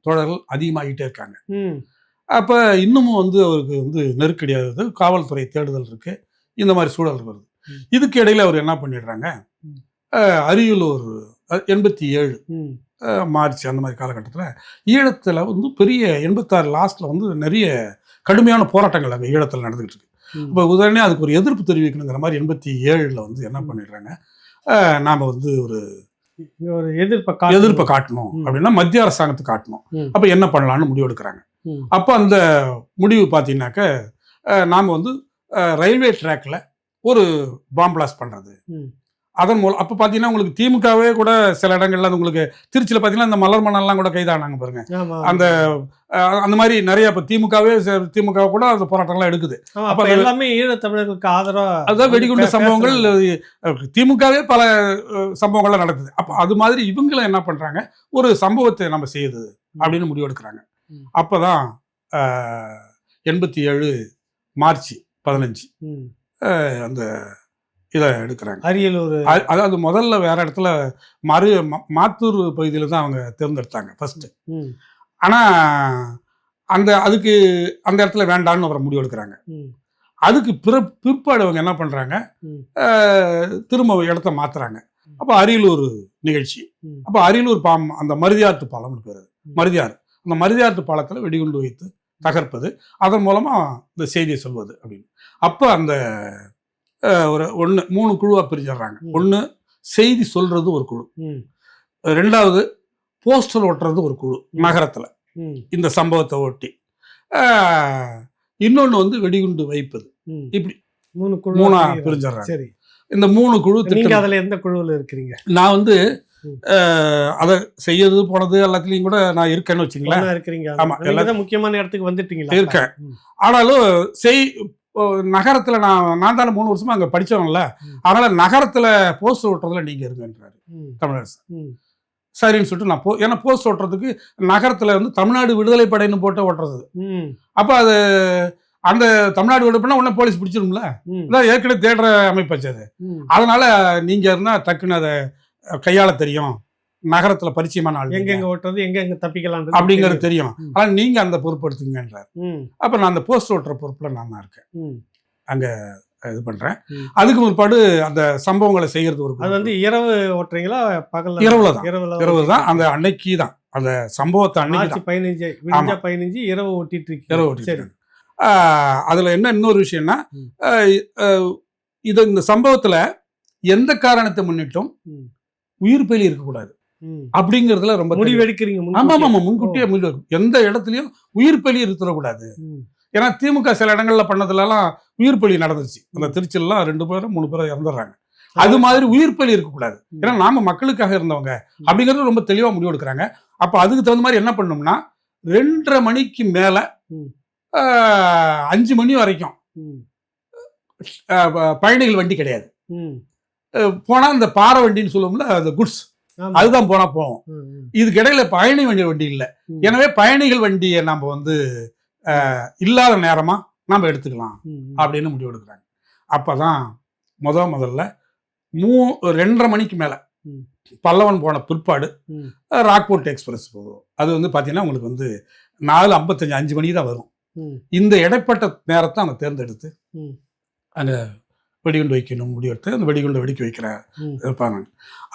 தோழர்கள் அதிகமாகிட்டே இருக்காங்க. அப்போ இன்னமும் அவருக்கு நெருக்கடியாகுது. காவல்துறை தேடுதல் இருக்கு, இந்த மாதிரி சூழல் வருது. இதுக்கு இடையில அவர் என்ன பண்ணிடுறாங்க, அரியலூர் 87 மார்ச் அந்த மாதிரி காலகட்டத்தில் ஈழத்தில் பெரிய 86 லாஸ்ட்ல நிறைய கடுமையான போராட்டங்கள் அங்கே ஈழத்தில் நடந்துகிட்டு இருக்கு. இப்போ உடனே அதுக்கு ஒரு எதிர்ப்பு தெரிவிக்கணுங்கிற மாதிரி 87 என்ன பண்ணிடுறாங்க, நாம் ஒரு எதிர்ப்பை காட்டணும் அப்படின்னா மத்திய அரசாங்கத்துக்கு காட்டணும். அப்போ என்ன பண்ணலான்னு முடிவு எடுக்கிறாங்க. அப்போ அந்த முடிவு பார்த்தீங்கன்னாக்க நாம் ரயில்வே ட்ராக்ல ஒரு பாம் பிளாஸ்ட் பண்ணுறது. அதன் மூலம் அப்போ பார்த்தீங்கன்னா உங்களுக்கு திமுகவே கூட சில இடங்கள்ல உங்களுக்கு திருச்சியில் பார்த்தீங்கன்னா இந்த மலர் மணல்லாம் கூட கைதானாங்க பாருங்க. அந்த மாதிரி நிறைய இப்போ திமுக கூட அந்த போராட்டம்லாம் எடுக்குது. அப்போ எல்லாமே ஈழத்தமிழர்களுக்கு ஆதரவா அதுதான் வெடிகுண்டு சம்பவங்கள் திமுகவே பல சம்பவங்கள்லாம் நடக்குது. அப்போ அது மாதிரி இவங்களும் என்ன பண்றாங்க, ஒரு சம்பவத்தை நம்ம செய்யுது அப்படின்னு முடிவு எடுக்கிறாங்க. அப்போதான் 87 மார்ச் 15 அந்த இதை எடுக்கிறாங்க. அரியலூர், அதாவது முதல்ல வேற இடத்துல மாத்தூர் பகுதியில் தான் அவங்க தேர்ந்தெடுத்தாங்க ஃபர்ஸ்ட். ஆனால் அதுக்கு அந்த இடத்துல வேண்டான்னு அப்புறம் முடிவு எடுக்கிறாங்க. அதுக்கு பிற்பாடு அவங்க என்ன பண்ணுறாங்க, திரும்ப இடத்த மாற்றுறாங்க. அப்போ அரியலூர் நிகழ்ச்சி. அப்போ அரியலூர் அந்த மருதியாற்று பாலம்னு பேர். மருதியாறு, அந்த மருதியாற்று பாலத்தில் வெடிகுண்டு வைத்து தகர்ப்பது, அதன் மூலமாக இந்த செய்தியை சொல்வது அப்படின்னு. அப்போ அந்த ஒரு 3 குழுவாக பிரிஞ்சிடுறாங்க. ஒன்று செய்தி சொல்றது ஒரு குழு, ரெண்டாவது போஸ்டர் ஒட்டுறது ஒரு குழு நகரத்தில் இந்த சம்பவத்தை ஒட்டி, இன்னொன்று வெடிகுண்டு வைப்பது. இப்படி 3 பிரிஞ்சிடுறாங்க. இந்த 3 குழு. அதில் எந்த குழுவில் இருக்கிறீங்க? நான் அதை செய்யறது போனது எல்லாத்துலேயும் கூட நான் இருக்கேன்னு வச்சுங்களேன். ஆமா, எல்லாரும் முக்கியமான இடத்துக்கு வந்துட்டீங்களா? இருக்கேன். ஆனாலும் நகரத்துல நான் தானே 3 வருஷமா அங்க படிச்சவன்ல, அதனால நகரத்துல போஸ்ட் ஓட்டுறதுல நீங்க இருங்கன்றாரு தமிழரசு. சரின்னு சொல்லிட்டு ஏன்னா போஸ்ட் ஓட்டுறதுக்கு நகரத்துல தமிழ்நாடு விடுதலை படைன்னு போட்டு ஓட்டுறது. அப்ப அது அந்த தமிழ்நாடு விடுதலை உடனே போலீஸ் பிடிச்சிரும்ல, ஏற்கனவே தேடுற அமைப்பாச்சு அது. அதனால நீங்க இருந்தா டக்குன்னு அதை கையாள தெரியும், நகரத்துல பரிச்சயமான ஆள், எங்க ஓட்டுறது எங்க தப்பிக்கலாம் அப்படிங்கிறது தெரியும், ஆனா நீங்க அந்த பொறுப்பு எடுத்துங்கன்றார். அப்ப நான் அந்த போஸ்ட் ஓட்டுற பொறுப்புல நான் தான் இருக்கேன், அங்க இது பண்றேன். அதுக்கு முற்பாடு அந்த சம்பவங்களை செய்யறது ஒரு, அது இரவு ஓட்டுறீங்களா பகல்? இரவு தான். அந்த அன்னைக்கு தான் அந்த சம்பவத்தை அன்னைக்கு 15 இரவு ஓட்டிட்டு இருக்கு. அதுல என்ன இன்னொரு விஷயம்னா, இந்த சம்பவத்துல எந்த காரணத்தை முன்னிட்டும் உயிர் பலி இருக்கக்கூடாது அப்படிங்கறதுல ரொம்ப முடிவெடுக்கிறீங்க. ஆமா ஆமா, முன்கூட்டியே முடிவு. எந்த இடத்துலயும் உயிர் பலி இருக்கக்கூடாது. ஏன்னா திமுக சில இடங்கள்ல பண்ணதுலாம் உயிர் பலி நடந்துச்சு. அந்த திருச்சிலாம் 2 பேரும் 3 பேரும் இறந்துடுறாங்க. அது மாதிரி உயிர் பலி இருக்கக்கூடாது. ஏன்னா நாம மக்களுக்காக இருந்தவங்க அப்படிங்கறது ரொம்ப தெளிவா முடிவு எடுக்கிறாங்க. அப்ப அதுக்கு தகுந்த மாதிரி என்ன பண்ணோம்னா 2:30 மணிக்கு மேல 5 மணி வரைக்கும் பயணிகள் வண்டி கிடையாது. போனா இந்த பாறை வண்டின்னு சொல்லுவோம்ல, அந்த குட்ஸ், அதுதான் போனா போவோம். இதுக்கு இடையில பயணி வண்டி இல்லை. எனவே பயணிகள் வண்டியை நம்ம இல்லாத நேரமா நம்ம எடுத்துக்கலாம் அப்படின்னு முடிவு எடுக்கிறாங்க. அப்பதான் முதல்ல 2:30 மணிக்கு மேல பல்லவன் போன பிற்பாடு ராக்போர்ட் எக்ஸ்பிரஸ் போகும். அது பாத்தீங்கன்னா உங்களுக்கு 4:55 5 மணிக்கு தான் வரும். இந்த இடைப்பட்ட நேரத்தை அவங்க தேர்ந்தெடுத்து அங்க வெடிகுண்டு வைக்கணும் முடிவெடுத்து அந்த வெடிகுண்டு வெடிக்க வைக்கிற இருப்பாங்க.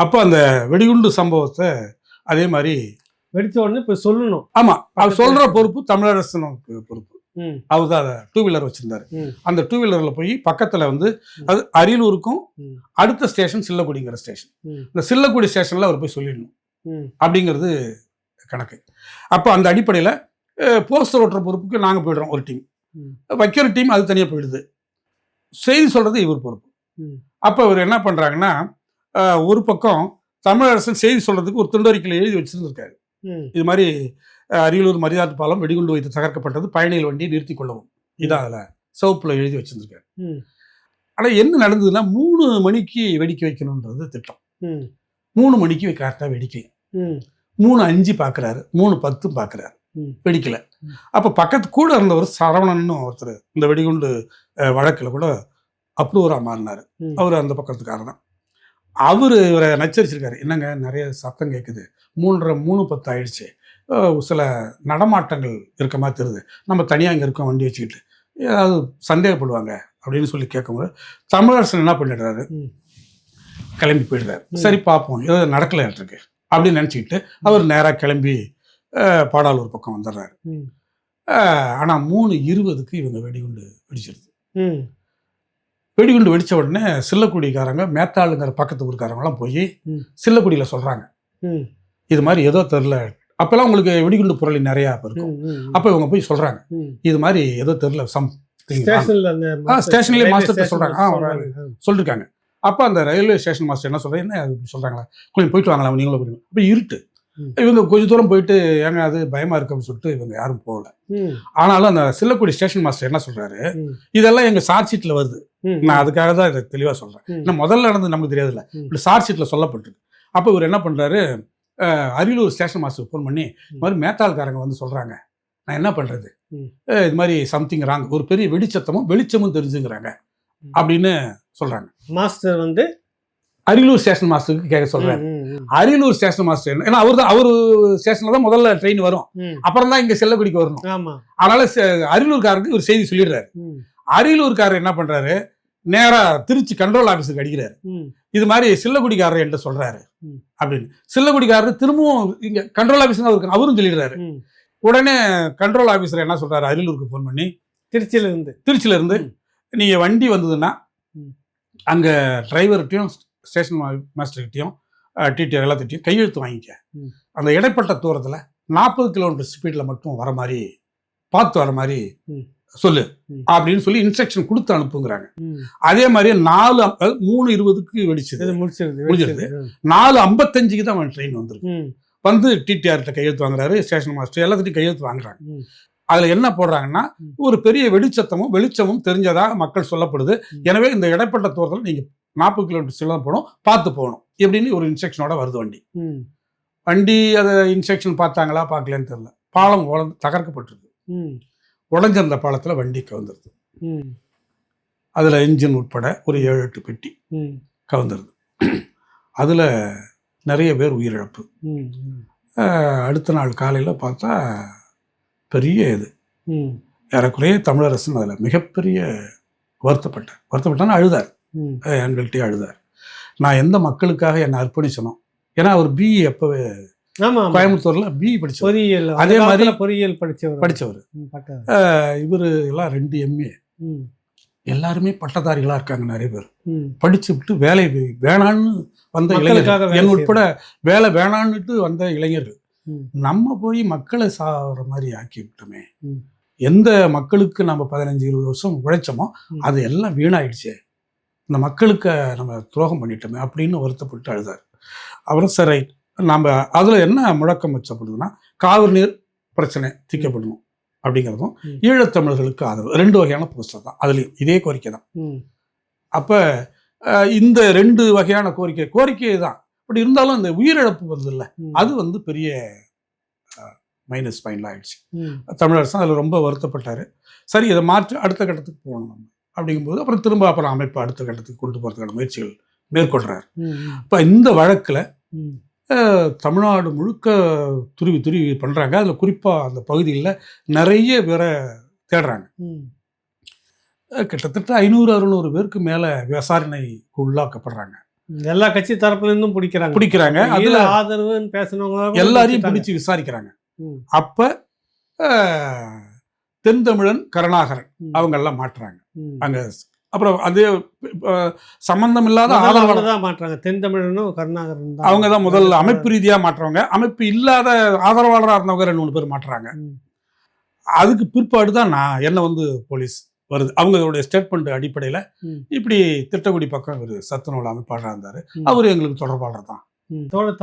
அப்போ அந்த வெடிகுண்டு சம்பவத்தை அதே மாதிரி வெடித்த உடனே இப்போ சொல்லணும். ஆமா, அவர் சொல்ற பொறுப்பு தமிழரசனுக்கு பொறுப்பு. அவர் தான் 2 வீலர் வச்சிருந்தாரு. அந்த 2 வீலர்ல போய் பக்கத்துல அது அரியலூருக்கும் அடுத்த ஸ்டேஷன் சில்லக்குடிங்கிற ஸ்டேஷன். இந்த சில்லக்குடி ஸ்டேஷன்ல அவர் போய் சொல்லிடணும் அப்படிங்கிறது கணக்கு. அப்போ அந்த அடிப்படையில போஸ்டர் ஓட்டுற பொறுப்புக்கு நாங்க போயிடுறோம். ஒரு டீம் வைக்கிற டீம் அது தனியா போயிடுது. செய்தி சொல்றது இவர் பொறுப்பு. அப்ப இவர் என்ன பண்றாங்கன்னா, ஒரு பக்கம் தமிழரசன் செய்தி சொல்றதுக்கு ஒரு துண்டறிக்கையில் எழுதி வச்சிருந்திருக்காரு. இது மாதிரி அரியலூர் மரியாதை பாலம் வெடிகுண்டு வைத்து தகர்க்கப்பட்டது, பயணிகள் வண்டியை நிறுத்தி கொள்ளவும். இதான் அதுல சிவப்புல எழுதி வச்சிருந்திருக்காரு. ஆனா என்ன நடந்ததுன்னா 3 மணிக்கு வெடிக்க வைக்கணும்ன்றது திட்டம். 3 மணிக்கு கரெக்டா வெடிக்கல. 3:05 பாக்குறாரு, 3:10 பாக்குறாரு, வெடிக்கல. அப்போ பக்கத்து கூட இருந்தவர் சரவணன்னு ஒருத்தர் இந்த வெடிகுண்டு வழக்கில் கூட அப்ரூவராக மாறினார். அவர் அந்த பக்கத்துக்காரர் தான். அவர் இவரை நச்சரிச்சிருக்காரு, என்னங்க நிறைய சத்தம் கேட்குது, 3:10 ஆயிடுச்சு, சில நடமாட்டங்கள் இருக்க மாதிரி தெரியுது, நம்ம தனியாக இங்கே இருக்கோம் வண்டி வச்சுக்கிட்டு, ஏதாவது சந்தேகப்படுவாங்க அப்படின்னு சொல்லி கேட்கும்போது தமிழரசன் என்ன பண்ணிடுறாரு, கிளம்பி போயிடுறாரு. சரி பார்ப்போம், ஏதோ நடக்கல இருக்கு அப்படின்னு நினச்சிக்கிட்டு அவர் நேராக கிளம்பி பாடாலூர் பக்கம் வந்துடுறாரு. ஆனால் 3:20க்கு இவங்க வெடிகுண்டு வெடிச்சிருது. வெடிகுண்டு வெடித்த உடனே சில்லக்குடிக்காரங்க, மேத்தாளுங்கிற பக்கத்து ஊருக்காரங்களாம் போய் சில்லக்குடியில் சொல்கிறாங்க, இது மாதிரி ஏதோ தெரில. அப்போல்லாம் உங்களுக்கு வெடிகுண்டு பொருளை நிறையா இருக்கும். அப்போ இவங்க போய் சொல்கிறாங்க, இது மாதிரி ஏதோ தெரில, ஸ்டேஷன்லேயே மாஸ்டர் சொல்கிறாங்க, சொல்லியிருக்காங்க. அப்போ அந்த ரயில்வே ஸ்டேஷன் மாஸ்டர் என்ன சொல்கிறேன், என்ன இப்படி சொல்கிறாங்களா, கொஞ்சம் போயிட்டு வாங்களா நீங்களும் போயிடுங்க. அப்போ இருட்டு, இவங்க கொஞ்சம் தூரம் போயிட்டு ஏங்க அது பயமாக இருக்கு அப்படின்னு சொல்லிட்டு இவங்க யாரும் போகல. ஆனாலும் அந்த சில்லக்குடி ஸ்டேஷன் மாஸ்டர் என்ன சொல்கிறாரு, இதெல்லாம் எங்கள் சார்ஜ் ஷீட்டில் வருது, நான் அதுக்காக தான் இதை தெளிவாக சொல்கிறேன், இன்னும் முதல்ல நடந்து நமக்கு தெரியாதுல்ல, இப்படி சார்ஜ் ஷீட்டில் சொல்லப்பட்டிருக்கு. அப்போ இவர் என்ன பண்ணுறாரு, அரியலூர் ஸ்டேஷன் மாஸ்டர் ஃபோன் பண்ணி, இது மாதிரி மேத்தாள்காரங்க வந்து சொல்கிறாங்க, நான் என்ன பண்ணுறது, இது மாதிரி சம்திங் ராங், ஒரு பெரிய வெடிச்சத்தமும் வெளிச்சமும் தெரிஞ்சுங்கிறாங்க அப்படின்னு சொல்கிறாங்க. மாஸ்டர் வந்து அரியலூர் ஸ்டேஷன் மாஸ்டருக்கு கேட்க சொல்கிறாரு. அரியலூர் ஸ்டேஷன் மாஸ்டர் என்ன, ஏன்னா அவர் தான், அவர் ஸ்டேஷனில் தான் முதல்ல ட்ரெயின் வரும், அப்புறம் தான் இங்கே செல்லக்குடிக்கு வரணும். அதனால அரியலூர்காரருக்கு ஒரு செய்தி சொல்லிடுறாரு. அரியலூர்காரர் என்ன பண்ணுறாரு, நேராக திருச்சி கண்ட்ரோல் ஆஃபீஸுக்கு அடிக்கிறாரு, இது மாதிரி சில்லக்குடிக்காரர் என்கிட்ட சொல்கிறாரு அப்படின்னு. சில்லக்குடிக்காரர் திரும்பவும் இங்கே கண்ட்ரோல் ஆஃபீஸுங்க அவரும் சொல்லிடுறாரு. உடனே கண்ட்ரோல் ஆஃபீஸர் என்ன சொல்கிறாரு, அரியலூருக்கு ஃபோன் பண்ணி, திருச்சியிலேருந்து நீங்கள் வண்டி வந்ததுன்னா அங்கே டிரைவர்கிட்டையும் ஸ்டேஷன் மாஸ்டர்கிட்டையும் டிடிஆர் எல்லாத்திட்டையும் கையெழுத்து வாங்கிக்க, அந்த இடைப்பட்ட தூரத்தில் 40 கிலோமீட்டர் ஸ்பீடில் மட்டும் வர மாதிரி பார்த்து வர மாதிரி சொல்லு அப்படின்னு சொல்லி இன்ஸ்ட்ரக்ஷன் கொடுத்து அனுப்புங்கிறாங்க. அதே மாதிரி 3:20க்கு வெடிச்சது, முடிச்சிருது. 4:55க்கு தான் ட்ரெயின் வந்துருக்கு. வந்து டிடிஆர்கிட்ட கையெழுத்து வாங்குறாரு, ஸ்டேஷன் மாஸ்டர் எல்லாத்திட்டையும் கையெழுத்து வாங்குறாங்க. அதில் என்ன போடுறாங்கன்னா, ஒரு பெரிய வெடிச்சத்தமும் வெளிச்சமும் தெரிஞ்சதாக மக்கள் சொல்லப்படுது, எனவே இந்த இடைப்பட்ட தூரத்தில் நீங்கள் 40 கிலோமீட்டர் ஸ்பீடில் போகணும், பார்த்து போகணும் இப்படின்னு ஒரு இன்ஸ்ட்ரக்ஷனோட வருது வண்டி. அதை இன்ஸ்ட்ரக்ஷன் பார்த்தாங்களா பார்க்கலன்னு தெரியல, பாலம் தகர்க்கப்பட்டிருக்கு. உடஞ்சிருந்த பாலத்தில் வண்டி கவுந்துருது. அதில் இன்ஜின் உட்பட ஒரு 7-8 பெட்டி கவுந்துருது. அதில் நிறைய பேர் உயிரிழப்பு. அடுத்த நாள் காலையில் பார்த்தா பெரிய இது, ஏறக்குறைய தமிழரசன் அதில் மிகப்பெரிய வருத்தப்பட்டான்னு அழுதார், எங்கள்கிட்டயே அழுதார். நான் எந்த மக்களுக்காக என்னை அர்ப்பணிச்சனோ, ஏன்னா அவர் பிஇ அப்போவே கோயம்புத்தூர்ல பிஇ படிச்சவர், அதே மாதிரி பொறியியல் படிச்சவர். இவர் எல்லாம் 2 MA, எல்லாருமே பட்டதாரிகளா இருக்காங்க. நிறைய பேர் படிச்சு விட்டு வேலை வேணான்னு வந்த இளைஞர்கள், என் உட்பட வேலை வேணான்னுட்டு வந்த இளைஞர்கள், நம்ம போய் மக்களை சாகிற மாதிரி ஆக்கி விட்டோமே, எந்த மக்களுக்கு நம்ம 15-20 வருஷம் உழைச்சோமோ அது எல்லாம் வீணாயிடுச்சு, இந்த மக்களுக்கு நம்ம துரோகம் பண்ணிட்டோமே அப்படின்னு வருத்தப்பட்டு அழுதார். அப்புறம் சரி, நம்ம அதில் என்ன முழக்கம் வச்சப்படுதுன்னா, காவிரி நீர் பிரச்சனை தீர்க்கப்படணும் அப்படிங்கிறதும், ஈழத்தமிழர்களுக்கு ஆதரவு, 2 வகையான போஸ்டர் தான், அதுலேயும் இதே கோரிக்கை தான். அப்போ இந்த 2 வகையான கோரிக்கை தான். பட் இருந்தாலும் இந்த உயிரிழப்பு வருது இல்லை, அது வந்து பெரிய மைனஸ் பாயிண்ட்ல ஆயிடுச்சு. தமிழரசன் அதில் ரொம்ப வருத்தப்பட்டார். சரி, இதை மாற்றி அடுத்த கட்டத்துக்கு போகணும் நம்ம அப்படிங்கும்போது அப்புறம் அமைப்பு அடுத்த கட்டத்துக்கு கொண்டு போகிறதுக்கான முயற்சிகள் மேற்கொள்கிறார். இப்போ இந்த வழக்கில் தமிழ்நாடு முழுக்க துருவி பண்ணுறாங்க. அதில் குறிப்பாக அந்த பகுதியில் நிறைய பேரை தேடுறாங்க. கிட்டத்தட்ட 500-600 பேருக்கு மேலே விசாரணைக்கு உள்ளாக்கப்படுறாங்க. எல்லா கட்சி தரப்புல இருந்தும் பிடிக்கிறாங்க. அதுல ஆதரவுன்னு பேசினவங்க எல்லாரையும் பிடிச்சி விசாரிக்கிறாங்க. அப்ப தென்தமிழன் கருணாகரன் அவங்க எல்லாம் மாட்டுறாங்க அங்க. அப்புறம் அதே சம்பந்தம் இல்லாத ஆதரவாளர் தான் மாற்றாங்க. தென்தமிழனும் கருணாகரன் அவங்க தான் முதல்ல அமைப்பு ரீதியா மாற்றுறவங்க. அமைப்பு இல்லாத ஆதரவாளராக இருந்தவங்க 2-3 பேர் மாற்றுறாங்க. அதுக்கு பிற்பாடு தான் என்ன வந்து போலீஸ் வருது. அவங்களுடைய ஸ்டேட்மெண்ட் அடிப்படையில் இப்படி திட்டக்குடி பக்கம் ஒரு சத்துணவு அமைப்பாளராக இருந்தார், அவர் எங்களுக்கு தொடர்பாளர் தான்.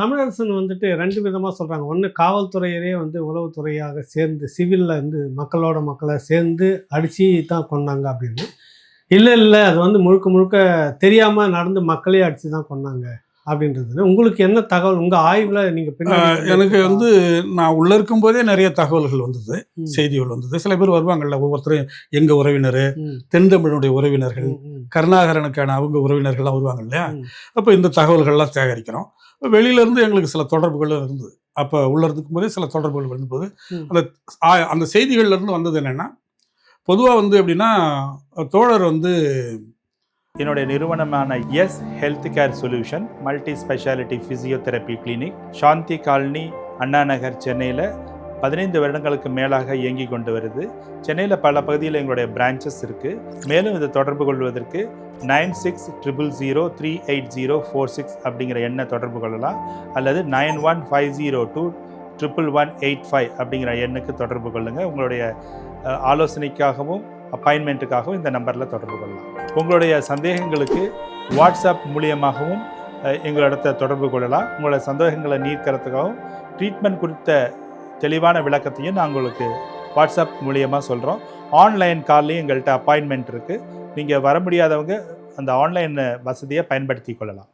தமிழரசன் வந்துட்டு 2 விதமாக சொல்கிறாங்க. ஒன்று, காவல்துறையரே வந்து உளவுத்துறையாக சேர்ந்து சிவிலில் வந்து மக்களை சேர்ந்து அடித்து தான் கொண்டாங்க அப்படின்னு. இல்லை அது வந்து முழுக்க தெரியாமல் நடந்து மக்களே அடித்து தான் கொண்டாங்க அப்படின்றது உங்களுக்கு என்ன தகவல் உங்கள் ஆய்வில் நீங்கள் எனக்கு வந்து நான் உள்ளே இருக்கும்போதே நிறைய தகவல்கள் வந்தது, செய்திகள் வந்தது. சில பேர் வருவாங்கள்ல, ஒவ்வொருத்தரும் எங்கள் உறவினர், தென் தமிழனுடைய உறவினர்கள், கருணாகரனுக்கான அவங்க உறவினர்கள்லாம் வருவாங்க இல்லையா. அப்போ இந்த தகவல்கள்லாம் சேகரிக்கிறோம். வெளியிலேருந்து எங்களுக்கு சில தொடர்புகளும் இருந்தது. அப்போ உள்ளே இருக்கும் போதே சில தொடர்புகள் வரும்போது அந்த செய்திகள்லேருந்து வந்தது என்னென்னா, பொதுவாக வந்து எப்படின்னா, தோழர் வந்து என்னுடைய நிறுவனமான S health care solution multi speciality physiotherapy clinic Shanthi colony, Anna Nagar, சென்னையில் 15 வருடங்களுக்கு மேலாக இயங்கி கொண்டு வருது. சென்னையில் பல பகுதியில் எங்களுடைய பிரான்ச்சஸ் இருக்குது. மேலும் இதை தொடர்பு கொள்வதற்கு 9600038046 அப்படிங்கிற எண்ணை தொடர்பு கொள்ளலாம், அல்லது 9150211185 அப்படிங்கிற எண்ணுக்கு தொடர்பு கொள்ளுங்கள். உங்களுடைய ஆலோசனைக்காகவும் அப்பாயின்மெண்ட்டுக்காகவும் இந்த நம்பரில் தொடர்பு கொள்ளலாம். உங்களுடைய சந்தேகங்களுக்கு வாட்ஸ்அப் மூலியமாகவும் எங்களிடத்தை தொடர்பு கொள்ளலாம். உங்களோட சந்தேகங்களை நீக்கிறதுக்காகவும் ட்ரீட்மெண்ட் குறித்த தெளிவான விளக்கத்தையும் நான் உங்களுக்கு வாட்ஸ்அப் மூலியமாக சொல்கிறோம். ஆன்லைன் கால்லையும் எங்கள்கிட்ட அப்பாயின்மெண்ட் இருக்குது. நீங்கள் வர முடியாதவங்க அந்த ஆன்லைன் வசதியை பயன்படுத்தி கொள்ளலாம்.